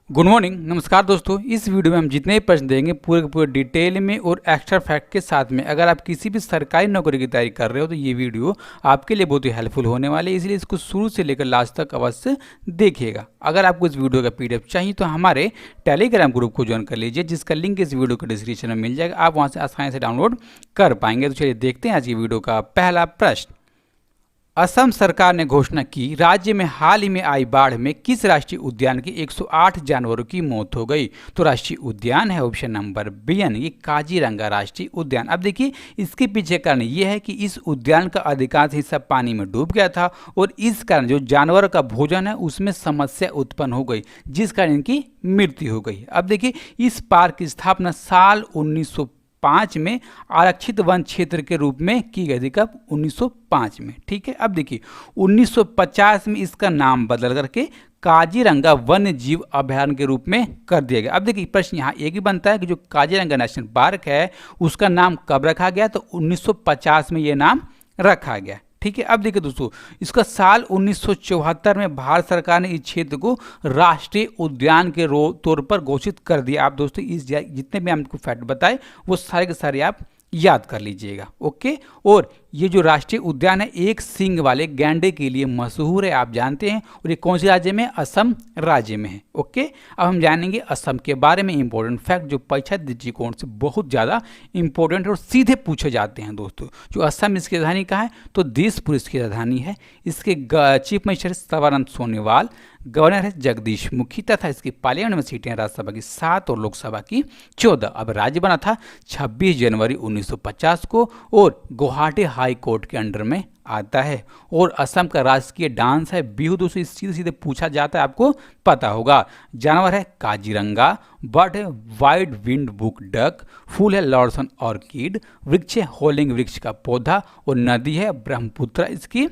Good morning, नमस्कार दोस्तों। इस वीडियो में हम जितने भी प्रश्न देंगे पूरे के पूरे डिटेल में और एक्स्ट्रा फैक्ट के साथ में। अगर आप किसी भी सरकारी नौकरी की तैयारी कर रहे हो तो ये वीडियो आपके लिए बहुत ही हेल्पफुल होने वाली है, इसलिए इसको शुरू से लेकर लास्ट तक अवश्य देखिएगा। अगर आपको इस वीडियो का पीडीएफ चाहिए तो हमारे टेलीग्राम ग्रुप को ज्वाइन कर लीजिए, जिसका लिंक इस वीडियो के डिस्क्रिप्शन में मिल जाएगा। आप वहाँ से आसानी से डाउनलोड कर पाएंगे। तो चलिए देखते हैं आज की वीडियो का पहला प्रश्न। असम सरकार ने घोषणा की, राज्य में हाल ही में आई बाढ़ में किस राष्ट्रीय उद्यान के 108 जानवरों की मौत हो गई? तो राष्ट्रीय उद्यान है ऑप्शन नंबर बी यानी काजीरंगा राष्ट्रीय उद्यान। अब देखिए, इसके पीछे कारण यह है कि इस उद्यान का अधिकांश हिस्सा पानी में डूब गया था और इस कारण जो जानवरों का भोजन है उसमें समस्या उत्पन्न हो गई, जिस कारण इनकी मृत्यु हो गई। अब देखिए, इस पार्क की स्थापना साल 1905 में आरक्षित वन क्षेत्र के रूप में की गई थी। कब? 1905 में। ठीक है। अब देखिए, 1950 में इसका नाम बदल करके काजीरंगा वन्य जीव अभयारण्य के रूप में कर दिया गया। अब देखिए, प्रश्न यहाँ एक ही बनता है कि जो काजीरंगा नेशनल पार्क है उसका नाम कब रखा गया? तो 1950 में ये नाम रखा गया। ठीक है। अब देखिए दोस्तों, इसका साल 1974 में भारत सरकार ने इस क्षेत्र को राष्ट्रीय उद्यान के तौर पर घोषित कर दिया। आप दोस्तों इस जितने भी हमको फैक्ट बताए वो सारे के सारे आप याद कर लीजिएगा। ओके। और ये जो राष्ट्रीय उद्यान है एक सींग वाले गैंडे के लिए मशहूर है, आप जानते हैं। और ये कौन से राज्य में? असम राज्य में है। ओके। अब हम जानेंगे असम के बारे में इंपॉर्टेंट फैक्ट जो परीक्षा दृष्टिकोण से बहुत ज़्यादा इंपॉर्टेंट और सीधे पूछे जाते हैं दोस्तों। जो असम, इसकी राजधानी कहाँ है? तो दिसपुर इसकी राजधानी है। इसके chief minister Sarbananda Sonowal, governor है जगदीश मुखी, तथा इसकी पार्लियामेंट में सीटें राज्यसभा की 7 और लोकसभा की 14। अब राज्य बना था 26 जनवरी 1950 को और गुवाहाटी हाई कोर्ट के अंडर में आता है। और असम का राष्ट्रीय डांस है बिहू। दोस्तों सीधे सीधे पूछा जाता है, आपको पता होगा। जानवर है काजीरंगा, बर्ड है वाइड विंड बुक डक, फूल है लॉर्सन ऑर्किड, वृक्ष है होलिंग वृक्ष का पौधा और नदी है ब्रह्मपुत्र इसकी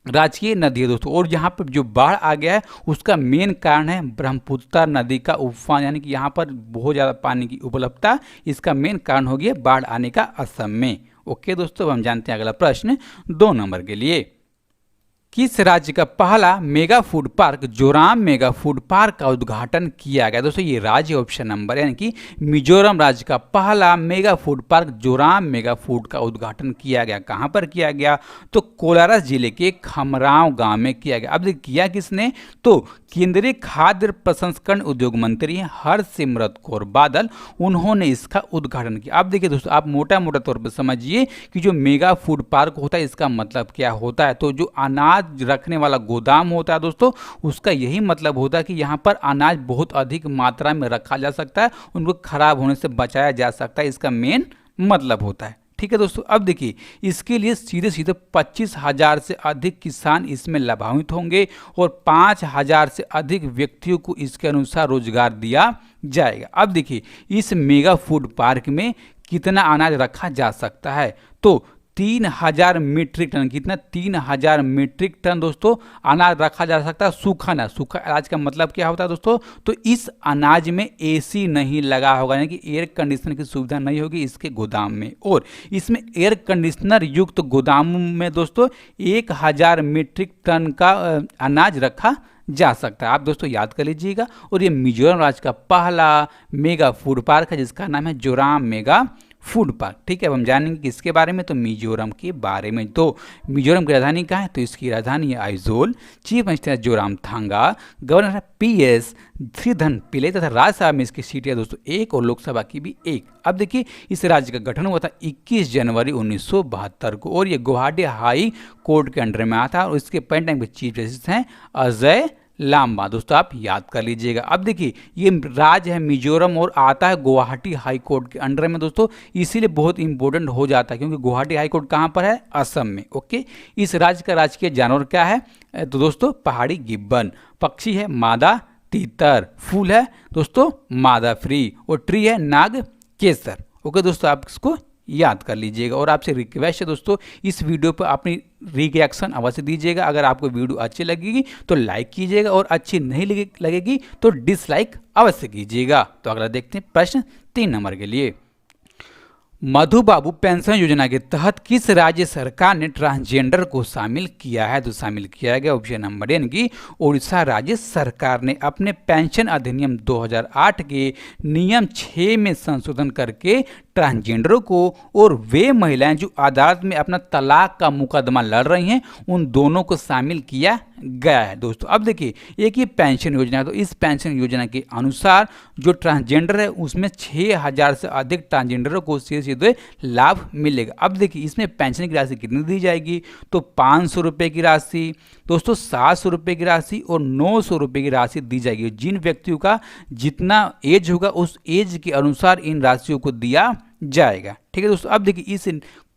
राजकीय नदी है दोस्तों। और यहाँ पर जो बाढ़ आ गया है उसका मेन कारण है ब्रह्मपुत्र नदी का उफान, यानी कि यहाँ पर बहुत ज़्यादा पानी की उपलब्धता इसका मेन कारण हो गया बाढ़ आने का असम में। ओके दोस्तों, अब हम जानते हैं अगला प्रश्न 2 नंबर के लिए। किस राज्य का पहला mega food park Joram mega food park का उद्घाटन किया गया? दोस्तों ये राज्य ऑप्शन नंबर यानी कि मिजोरम राज्य का पहला mega food park Joram mega food का उद्घाटन किया गया। कहां पर किया गया? तो कोलारस जिले के खमराव गांव में किया गया। अब देखिए, किया किसने? तो केंद्रीय खाद्य प्रसंस्करण उद्योग मंत्री हैं हरसिमरत कौर बादल, उन्होंने इसका उद्घाटन किया। अब देखिए दोस्तों, आप मोटा मोटा तौर पर समझिए कि जो मेगा फूड पार्क होता है इसका मतलब क्या होता है। तो जो अनाज रखने वाला गोदाम होता है दोस्तों, उसका यही मतलब होता है कि यहाँ पर अनाज बहुत अधिक मात्रा में रखा जा सकता है, उनको खराब होने से बचाया जा सकता है, इसका मेन मतलब होता है। ठीक है दोस्तों। अब देखिए, इसके लिए सीधे सीधे 25,000 से अधिक किसान इसमें लाभान्वित होंगे और 5,000 से अधिक व्यक्तियों को इसके अनुसार रोजगार दिया जाएगा। अब देखिए, इस मेगा फूड पार्क में कितना अनाज रखा जा सकता है? तो 3,000 मीट्रिक टन। कितना? 3,000 मीट्रिक टन दोस्तों अनाज रखा जा सकता है। सूखा ना, सूखा अनाज का मतलब क्या होता है दोस्तों? तो इस अनाज में एसी नहीं लगा होगा, यानी कि एयर कंडीशनर की सुविधा नहीं होगी इसके गोदाम में। और इसमें एयर कंडीशनर युक्त गोदाम में दोस्तों 1,000 मीट्रिक टन का अनाज रखा जा सकता है। आप दोस्तों याद कर लीजिएगा। और ये मिजोरम राज्य का पहला मेगा फूड पार्क है जिसका नाम है जोराम मेगा फूड पार्क। ठीक है। अब हम जानेंगे किसके बारे में? तो मिजोरम के बारे में। तो मिजोरम की राजधानी कहाँ है? तो इसकी राजधानी है आइजोल, चीफ मिनिस्टर है जोराम थांगा, गवर्नर है पीएस श्रीधन पिल्ले, तथा राज्यसभा में इसकी सीटें दोस्तों 1 और लोकसभा की भी 1। अब देखिए, इस राज्य का गठन हुआ था 21 जनवरी 1972 को और ये गुवाहाटी हाई कोर्ट के अंडर में आता है और इसके पेन टाइम के चीफ जस्टिस हैं अजय लांबा। दोस्तों आप याद कर लीजिएगा। अब देखिए, ये राज्य है मिजोरम और आता है गुवाहाटी हाई कोर्ट के अंडर में दोस्तों, इसीलिए बहुत इंपॉर्टेंट हो जाता है क्योंकि गुवाहाटी हाई कोर्ट कहाँ पर है? असम में। ओके। इस राज्य का राजकीय जानवर क्या है? तो दोस्तों पहाड़ी गिब्बन, पक्षी है मादा तीतर, फूल है दोस्तों मादा फ्री और ट्री है नाग केसर। ओके दोस्तों, आप इसको याद कर लीजिएगा। और आपसे रिक्वेस्ट है दोस्तों, इस वीडियो पर अपनी रिएक्शन अवश्य दीजिएगा। अगर आपको वीडियो अच्छी लगेगी तो लाइक कीजिएगा और अच्छी नहीं लगेगी तो डिसलाइक अवश्य कीजिएगा। तो अगला देखते हैं प्रश्न 3 नंबर के लिए। मधु बाबू पेंशन योजना के तहत किस राज्य सरकार ने ट्रांसजेंडर को शामिल किया है? तो शामिल किया गया ऑप्शन नंबर यानी कि उड़ीसा राज्य सरकार ने अपने पेंशन अधिनियम 2008 के नियम 6 में संशोधन करके ट्रांसजेंडरों को और वे महिलाएं जो अदालत में अपना तलाक का मुकदमा लड़ रही हैं उन दोनों को शामिल किया गया है दोस्तों। अब देखिए एक ये पेंशन योजना है, तो इस पेंशन योजना के अनुसार जो ट्रांसजेंडर है उसमें 6000 से अधिक ट्रांसजेंडरों को सीधे लाभ मिलेगा। अब देखिए इसमें पेंशन की राशि कितनी दी जाएगी? तो 500 रुपये की राशि दोस्तों, 700 रुपये की राशि और 900 रुपये की राशि दी जाएगी। जिन व्यक्तियों का जितना एज होगा उस एज के अनुसार इन राशियों को दिया जाएगा। ठीक है दोस्तों। अब देखिए इस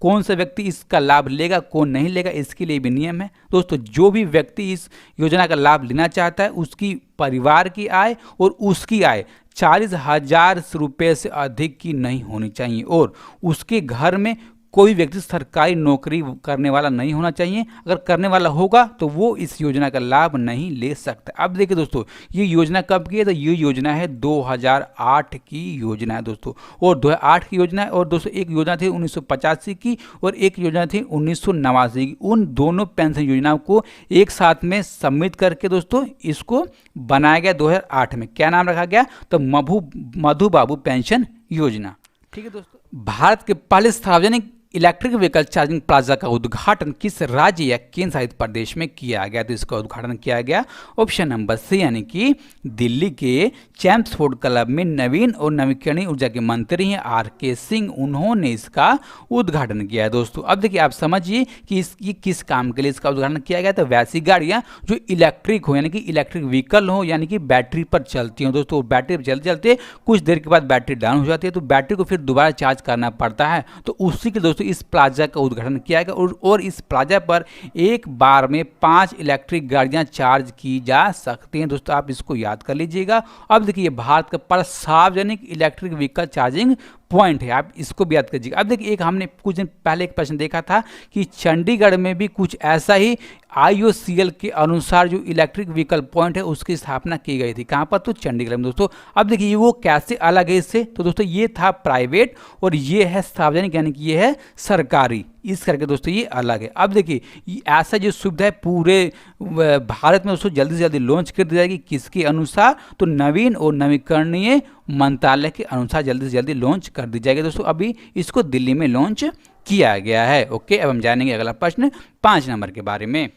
कौन सा व्यक्ति इसका लाभ लेगा कौन नहीं लेगा इसके लिए भी नियम है दोस्तों। जो भी व्यक्ति इस योजना का लाभ लेना चाहता है उसकी परिवार की आय और उसकी आय 40,000 रुपये से अधिक की नहीं होनी चाहिए और उसके घर में कोई व्यक्ति सरकारी नौकरी करने वाला नहीं होना चाहिए। अगर करने वाला होगा तो वो इस योजना का लाभ नहीं ले सकता। अब देखिए दोस्तों ये योजना कब की है? तो ये योजना है 2008 की योजना है दोस्तों, और 2008 की योजना है। और दोस्तों एक योजना थी 1985 की और एक योजना थी 1989 की। उन दोनों पेंशन योजनाओं को एक साथ में सम्मिलित करके दोस्तों इसको बनाया गया 2008 में। क्या नाम रखा गया? तो मधु बाबू पेंशन योजना। ठीक है दोस्तों। भारत के पहले सार्वजनिक इलेक्ट्रिक व्हीकल चार्जिंग प्लाजा का उद्घाटन किस राज्य या केंद्र शासित प्रदेश में किया गया? तो इसका उद्घाटन किया गया ऑप्शन नंबर सी यानी कि दिल्ली के चैम्प्सफोर्ड क्लब में नवीन और नवीकरणीय ऊर्जा के मंत्री हैं RK सिंह, उन्होंने इसका उद्घाटन किया है दोस्तों। अब देखिए आप समझिए कि ये किस काम के लिए इसका उद्घाटन किया गया। तो वैसी गाड़ियाँ जो इलेक्ट्रिक हो यानी कि इलेक्ट्रिक व्हीकल हो यानी कि बैटरी पर चलती हो दोस्तों। बैटरी पर चलते चलते कुछ देर के बाद बैटरी डाउन हो जाती है तो बैटरी को फिर दोबारा चार्ज करना पड़ता है। तो उसी के दोस्तों इस प्लाजा का उद्घाटन किया गया और इस प्लाजा पर एक बार में 5 इलेक्ट्रिक गाड़ियां चार्ज की जा सकती हैं दोस्तों। आप इसको याद कर लीजिएगा। अब देखिए भारत का पहला सार्वजनिक इलेक्ट्रिक व्हीकल चार्जिंग पॉइंट है, आप इसको भी याद कीजिएगा। अब देखिए एक हमने कुछ दिन पहले एक प्रश्न देखा था कि चंडीगढ़ में भी कुछ ऐसा ही IOCL के अनुसार जो इलेक्ट्रिक व्हीकल पॉइंट है उसकी स्थापना की गई थी। कहाँ पर? तो चंडीगढ़ में दोस्तों। अब देखिए वो कैसे अलग है इससे? तो दोस्तों ये था प्राइवेट और ये है सार्वजनिक यानी कि ये है सरकारी, इस करके दोस्तों ये अलग है। अब देखिए ऐसा जो सुविधा है पूरे भारत में दोस्तों जल्दी से जल्दी लॉन्च कर दी जाएगी। किसके अनुसार? तो नवीन और नवीकरणीय मंत्रालय के अनुसार जल्दी से जल्दी लॉन्च कर दी जाएगी दोस्तों। अभी इसको दिल्ली में लॉन्च किया गया है। ओके, अब हम जानेंगे अगला प्रश्न 5 नंबर के बारे में।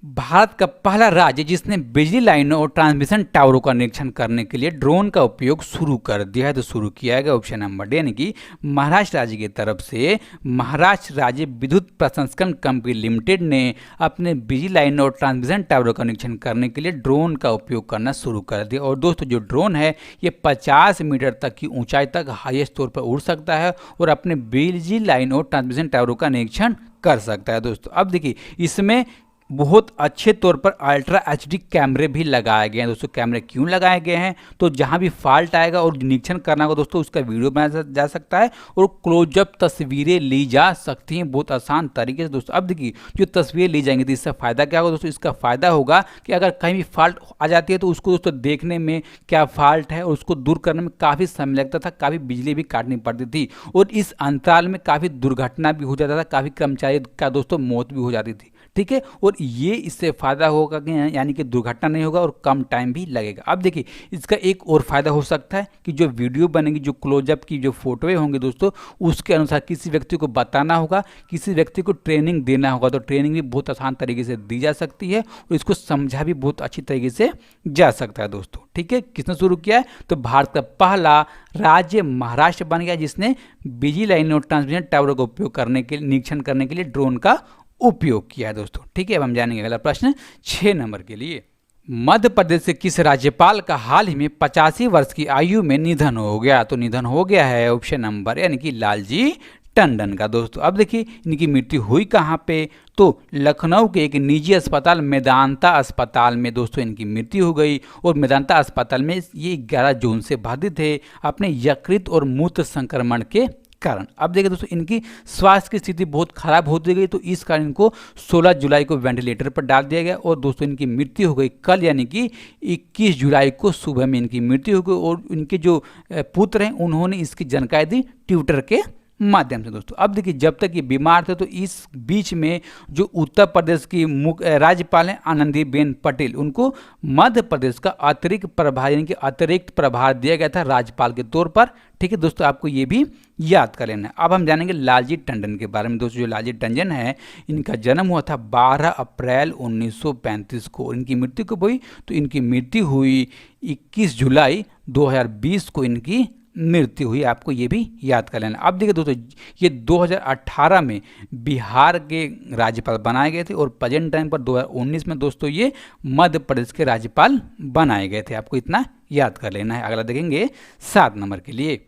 भारत का पहला राज्य जिसने बिजली लाइनों और ट्रांसमिशन टावरों का निरीक्षण करने के लिए ड्रोन का उपयोग शुरू कर दिया है। तो शुरू किया गया ऑप्शन नंबर डी यानी कि महाराष्ट्र राज्य की तरफ से महाराष्ट्र राज्य विद्युत प्रसंस्करण कंपनी लिमिटेड ने अपने बिजली लाइनों और ट्रांसमिशन टावरों का निरीक्षण करने के लिए ड्रोन का उपयोग करना शुरू कर दिया। और दोस्तों जो ड्रोन है ये 50 मीटर तक की ऊंचाई तक हाईएस्ट तौर पर उड़ सकता है और अपने बिजली लाइन और ट्रांसमिशन टावरों का निरीक्षण कर सकता है दोस्तों। अब देखिए इसमें बहुत अच्छे तौर पर अल्ट्रा HD कैमरे भी लगाए गए हैं दोस्तों। कैमरे क्यों लगाए गए हैं? तो जहां भी फॉल्ट आएगा और निरीक्षण करना होगा दोस्तों उसका वीडियो बनाया जा सकता है और क्लोजअप तस्वीरें ली जा सकती हैं बहुत आसान तरीके से दोस्तों। अब देखिए जो तस्वीरें ली जाएंगी तो इससे फ़ायदा क्या होगा दोस्तों? इसका फ़ायदा होगा कि अगर कहीं भी फॉल्ट आ जाती है तो उसको दोस्तों देखने में क्या फॉल्ट है और उसको दूर करने में काफ़ी समय लगता था, काफ़ी बिजली भी काटनी पड़ती थी और इस अंतराल में काफ़ी दुर्घटना भी हो जाता था, काफ़ी कर्मचारी का दोस्तों मौत भी हो जाती थी। ठीक है, और ये इससे फ़ायदा होगा कि यानी कि दुर्घटना नहीं होगा और कम टाइम भी लगेगा। अब देखिए इसका एक और फ़ायदा हो सकता है कि जो वीडियो बनेगी, जो क्लोजअप की जो फोटोएं होंगी दोस्तों उसके अनुसार किसी व्यक्ति को बताना होगा, किसी व्यक्ति को ट्रेनिंग देना होगा तो ट्रेनिंग भी बहुत आसान तरीके से दी जा सकती है और इसको समझा भी बहुत अच्छी तरीके से जा सकता है दोस्तों। ठीक है, किसने शुरू किया है? तो भारत का पहला राज्य महाराष्ट्र बन गया जिसने बिजली लाइन और ट्रांसमिशन टावरों का उपयोग करने के लिए निरीक्षण करने के लिए ड्रोन का उपयोग किया है दोस्तों। ठीक है, अब हम जानेंगे अगला प्रश्न 6 नंबर के लिए। मध्य प्रदेश के किस राज्यपाल का हाल ही में 85 वर्ष की आयु में निधन हो गया? तो निधन हो गया है ऑप्शन नंबर यानी कि लालजी टंडन का दोस्तों। अब देखिए इनकी मृत्यु हुई कहाँ पे? तो लखनऊ के एक निजी अस्पताल मेदांता अस्पताल में दोस्तों इनकी मृत्यु हो गई और मेदांता अस्पताल में ये 11 जून से बाधित थे अपने यकृत और मूत्र संक्रमण के कारण। अब देखिए दोस्तों इनकी स्वास्थ्य की स्थिति बहुत खराब होती गई तो इस कारण इनको 16 जुलाई को वेंटिलेटर पर डाल दिया गया और दोस्तों इनकी मृत्यु हो गई कल यानी कि 21 जुलाई को सुबह में इनकी मृत्यु हो गई और इनके जो पुत्र हैं उन्होंने इसकी जानकारी दी ट्विटर के माध्यम से दोस्तों। अब देखिए जब तक ये बीमार थे तो इस बीच में जो उत्तर प्रदेश की मुख्य राज्यपाल हैं आनंदीबेन पटेल, उनको मध्य प्रदेश का अतिरिक्त प्रभार यानी कि अतिरिक्त प्रभार दिया गया था राज्यपाल के तौर पर। ठीक है दोस्तों, आपको ये भी याद कर लेना है। अब हम जानेंगे लालजी टंडन के बारे में दोस्तों। जो लालजी टंडन है, इनका जन्म हुआ था 12 अप्रैल 1935 को। इनकी मृत्यु कब हुई? तो इनकी मृत्यु हुई 21 जुलाई 2020 को इनकी मृत्यु हुई। आपको ये भी याद कर लेना। अब देखिए दोस्तों, ये 2018 में बिहार के राज्यपाल बनाए गए थे और प्रेजेंट टाइम पर 2019 में दोस्तों ये मध्य प्रदेश के राज्यपाल बनाए गए थे। आपको इतना याद कर लेना है। अगला देखेंगे 7 नंबर के लिए।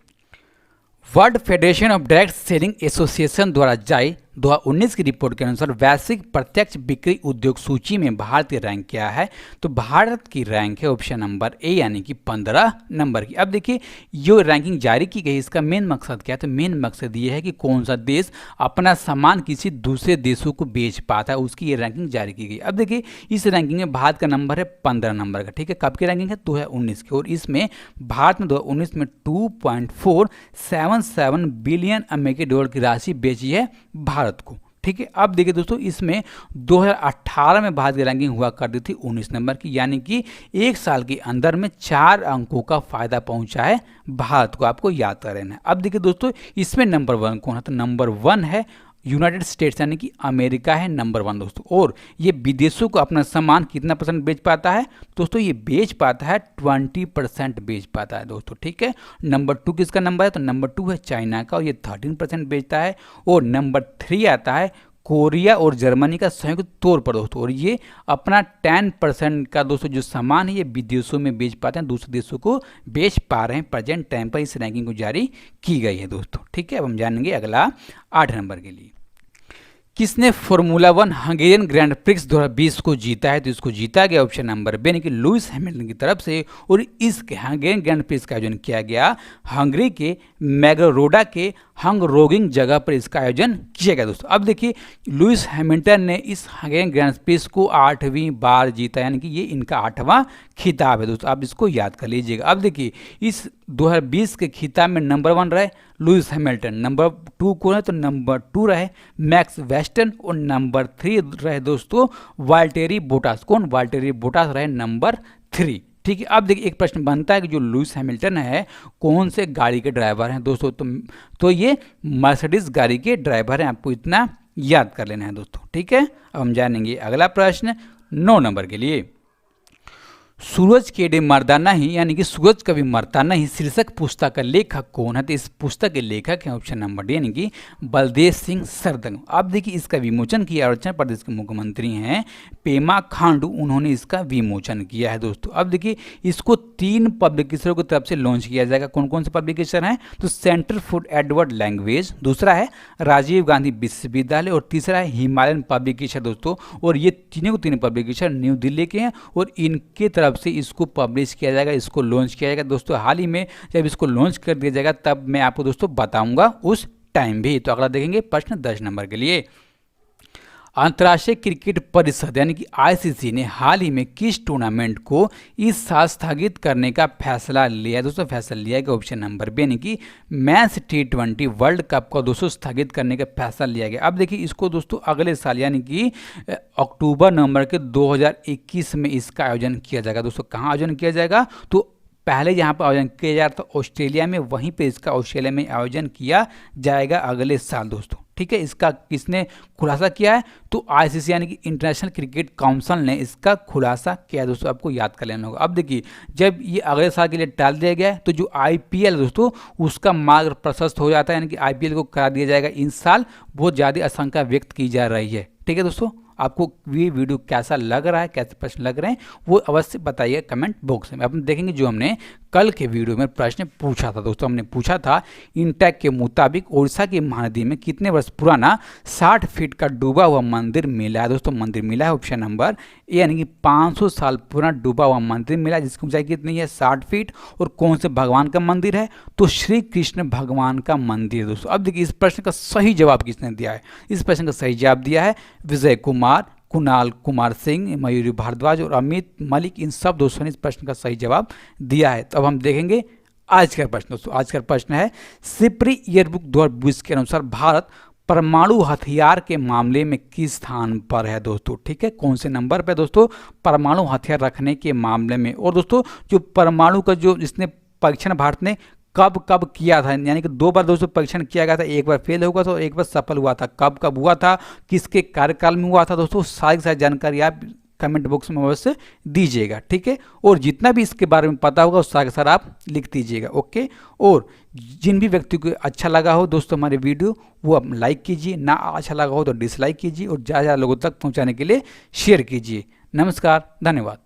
World federation of direct selling association द्वारा जारी 2019 की रिपोर्ट के अनुसार वैश्विक प्रत्यक्ष बिक्री उद्योग सूची में भारत की रैंक क्या है? तो भारत की रैंक है ऑप्शन नंबर ए यानी कि 15 नंबर की। अब देखिए जो रैंकिंग जारी की गई, इसका मेन मकसद क्या है? तो मेन मकसद ये है कि कौन सा देश अपना सामान किसी दूसरे देशों को बेच पाता है, उसकी ये रैंकिंग जारी की गई। अब देखिए इस रैंकिंग में भारत का नंबर है 15 नंबर का। ठीक है, कब की रैंकिंग है? 2019 की। और इसमें भारत ने 2019 में 2.477 बिलियन अमेरिकी डॉलर की राशि बेची है भारत को। ठीक है, अब देखिए दोस्तों, इसमें 2018 में भारत की रैंकिंग हुआ करती थी 19 नंबर की, यानी कि एक साल के अंदर में 4 अंकों का फायदा पहुंचा है भारत को। आपको याद कर लेना है। अब देखिए दोस्तों, इसमें नंबर 1 कौन है? तो नंबर 1 है यूनाइटेड स्टेट्स यानी कि अमेरिका है नंबर 1 दोस्तों। और ये विदेशों को अपना सामान कितना % बेच पाता है दोस्तों? ये बेच पाता है 20% बेच पाता है दोस्तों। ठीक है, नंबर 2 किसका नंबर है? तो नंबर 2 है चाइना का और ये 13% बेचता है। और नंबर 3 आता है कोरिया और जर्मनी का संयुक्त तौर पर दोस्तों। और ये अपना 10% का दोस्तों जो सामान है ये विदेशों में बेच पाते हैं, दूसरे देशों को बेच पा रहे हैं। प्रेजेंट टाइम पर इस रैंकिंग को जारी की गई है दोस्तों। ठीक है, अब हम जानेंगे अगला 8 नंबर के लिए। किसने फॉर्मूला 1 हंगेरियन ग्रैंड प्रिक्स 2020 को जीता है? तो इसको जीता गया ऑप्शन नंबर बी यानी कि लुइस हैमिल्टन की तरफ से। और इसके हंगेरियन ग्रैंड प्रिक्स का आयोजन किया गया हंगरी के मैग्रोरोडा के हंगरोगिंग जगह पर इसका आयोजन किया गया दोस्तों। अब देखिए लुइस हैमिल्टन ने इस हंगेरियन ग्रैंड प्रिक्स को 8वीं बार जीता, यानी कि ये इनका 8वां खिताब है दोस्तों। आप इसको याद कर लीजिएगा। अब देखिए इस 2020 के खिताब में नंबर 1 रहे लुइस हैमिल्टन, नंबर 2 कौन है? तो नंबर 2 रहे मैक्स वेस्टन और नंबर 3 रहे दोस्तों वाल्टेरी बोटास। कौन? वाल्टेरी बोटास रहे नंबर 3। ठीक है, अब देखिए एक प्रश्न बनता है कि जो लुइस हैमिल्टन है कौन से गाड़ी के ड्राइवर हैं दोस्तों? तो ये मर्सिडीज गाड़ी के ड्राइवर हैं। आपको इतना याद कर लेना है दोस्तों। ठीक है, अब हम जानेंगे अगला प्रश्न 9 नंबर के लिए। सूरज के डे मरदा नहीं यानी कि सूरज कभी मरता नहीं शीर्षक पुस्तक का लेखक कौन है? तो इस पुस्तक के लेखक हैं ऑप्शन नंबर डी यानी कि बलदेव सिंह सरदंग। अब देखिए इसका विमोचन किया अरुणाचल प्रदेश के मुख्यमंत्री हैं पेमा खांडू, उन्होंने इसका विमोचन किया है दोस्तों। अब देखिए इसको 3 पब्लिकेशनों की तरफ से लॉन्च किया जाएगा। कौन कौन से पब्लिकेशन है? तो सेंटर फॉर एडवर्ड लैंग्वेज, दूसरा है राजीव गांधी विश्वविद्यालय और तीसरा है हिमालयन पब्लिकेशन दोस्तों। और ये तीनों पब्लिकेशन न्यू दिल्ली के हैं और इनके तरफ से इसको पब्लिश किया जाएगा, इसको लॉन्च किया जाएगा दोस्तों। हाल ही में जब इसको लॉन्च कर दिया जाएगा तब मैं आपको दोस्तों बताऊंगा उस टाइम भी। तो अगला देखेंगे प्रश्न 10 नंबर के लिए। अंतर्राष्ट्रीय क्रिकेट परिषद यानी कि आईसीसी ने हाल ही में किस टूर्नामेंट को इस साल स्थगित करने का फैसला लिया दोस्तों? फैसला लिया गया ऑप्शन नंबर बी यानी कि मैच T20 वर्ल्ड कप को दोस्तों स्थगित करने का फैसला लिया गया। अब देखिए इसको दोस्तों अगले साल यानी कि अक्टूबर नवंबर के 2021 में इसका आयोजन किया जाएगा दोस्तों। कहाँ आयोजन किया जाएगा? तो पहले जहाँ पर आयोजन किया जा रहा था ऑस्ट्रेलिया में, वहीं पे इसका ऑस्ट्रेलिया में आयोजन किया जाएगा अगले साल दोस्तों। ठीक है, इसका किसने खुलासा किया है? तो आईसीसी यानी कि इंटरनेशनल क्रिकेट काउंसिल ने इसका खुलासा किया है दोस्तों। आपको याद कर लेना होगा। अब देखिए जब ये अगले साल के लिए टाल दिया गया है तो जो आईपीएल दोस्तों उसका मार्ग प्रशस्त हो जाता है, यानी कि आईपीएल को करा दिया जाएगा इस साल। बहुत ज़्यादा आशंका व्यक्त की जा रही है। ठीक है दोस्तों, आपको ये वीडियो कैसा लग रहा है, कैसे प्रश्न लग रहे हैं वो अवश्य बताइए कमेंट बॉक्स में। अब देखेंगे जो हमने कल के वीडियो में प्रश्न पूछा था दोस्तों। हमने पूछा था इंटेक के मुताबिक ओडिशा की महानदी में कितने वर्ष पुराना 60 फीट का डूबा हुआ मंदिर मिला है दोस्तों? मंदिर मिला है ऑप्शन नंबर ए यानी कि 500 साल पुराना डूबा हुआ मंदिर मिला है जिसकी ऊंचाई कितनी है? 60 फीट। और कौन से भगवान का मंदिर है? तो श्री कृष्ण भगवान का मंदिर है दोस्तों। अब देखिए इस प्रश्न का सही जवाब किसने दिया है? इस प्रश्न का सही जवाब दिया है विजय कुमार, कुणाल कुमार सिंह, मयूरी भारद्वाज और अमित मलिक। इन सब दोस्तों ने इस प्रश्न का सही जवाब दिया है। तो अब हम देखेंगे आज का प्रश्न दोस्तों, आज का प्रश्न है सिप्री ईयरबुक 2020 के अनुसार भारत परमाणु हथियार के मामले में किस स्थान पर है दोस्तों। ठीक है, कौन से नंबर पे दोस्तों परमाणु हथियार रखने के मामले में। और दोस्तों जो परमाणु का जो जिसने परीक्षण भारत ने कब कब किया था, यानी कि 2 बार दोस्तों परीक्षण किया गया था, एक बार फेल हुआ था और एक बार सफल हुआ था। कब कब हुआ था, किसके कार्यकाल में हुआ था दोस्तों, सारी जानकारी आप कमेंट बॉक्स में अवश्य दीजिएगा। ठीक है, और जितना भी इसके बारे में पता होगा उस साथ आप लिख दीजिएगा। ओके, और जिन भी व्यक्ति को अच्छा लगा हो दोस्तों हमारे वीडियो, वो आप लाइक कीजिए, ना अच्छा लगा हो तो डिसलाइक कीजिए और ज़्यादा लोगों तक पहुंचाने के लिए शेयर कीजिए। नमस्कार, धन्यवाद।